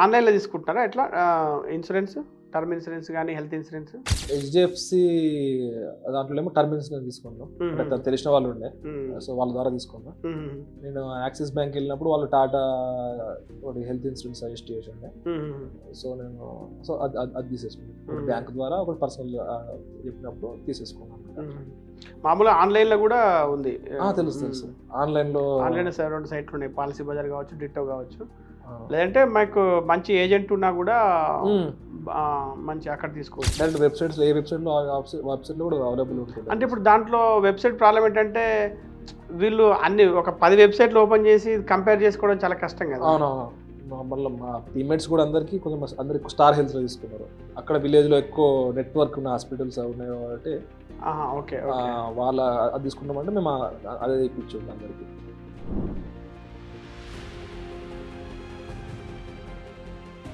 ఆన్లైన్లో తీసుకుంటారా ఎట్లా ఇన్సూరెన్స్, టర్మ్ ఇన్సూరెన్స్ కానీ హెల్త్ ఇన్సూరెన్స్? హెచ్డిఎఫ్సి దాంట్లో ఏమో టర్మ్ ఇన్సూరెన్స్ తీసుకున్నాం, అంటే తెలిసిన వాళ్ళు ఉండే, సో వాళ్ళ ద్వారా తీసుకున్నాం. నేను యాక్సిస్ బ్యాంక్ వెళ్ళినప్పుడు వాళ్ళు టాటా హెల్త్ ఇన్సూరెన్స్ సజెస్ట్ చేసి ఉండే, సో నేను అది తీసేసుకున్నాను. బ్యాంక్ ద్వారా ఒకటి పర్సనల్ చెప్పినప్పుడు తీసేసుకున్నాను. మామూలుగా ఆన్లైన్లో కూడా ఉంది, తెలుసు. ఆన్లైన్లో 2 సైట్లు ఉన్నాయి, పాలసీ బజార్ కావచ్చు, డిట్టో కావచ్చు. లేదంటే మాకు మంచి ఏజెంట్ ఉన్నా కూడా మంచి అక్కడ తీసుకోవచ్చు. డైరెక్ట్ వెబ్సైట్స్లో, ఏ వెబ్సైట్లో కూడా అవైలబుల్ ఉంటుంది. అంటే ఇప్పుడు దాంట్లో వెబ్సైట్ ప్రాబ్లం ఏంటంటే వీళ్ళు అన్ని ఒక 10 వెబ్సైట్లు ఓపెన్ చేసి కంపేర్ చేసుకోవడం చాలా కష్టం కదా. అవునవును. మళ్ళీ మా టీమ్మేట్స్ కూడా అందరికి స్టార్ హెల్త్లో తీసుకున్నారు. అక్కడ విలేజ్లో ఎక్కువ నెట్వర్క్ ఉన్న హాస్పిటల్స్ ఉన్నాయి కాబట్టి ఓకే వాళ్ళ అది తీసుకున్నామంటే మేము అదే ఇప్పించండి అందరికి.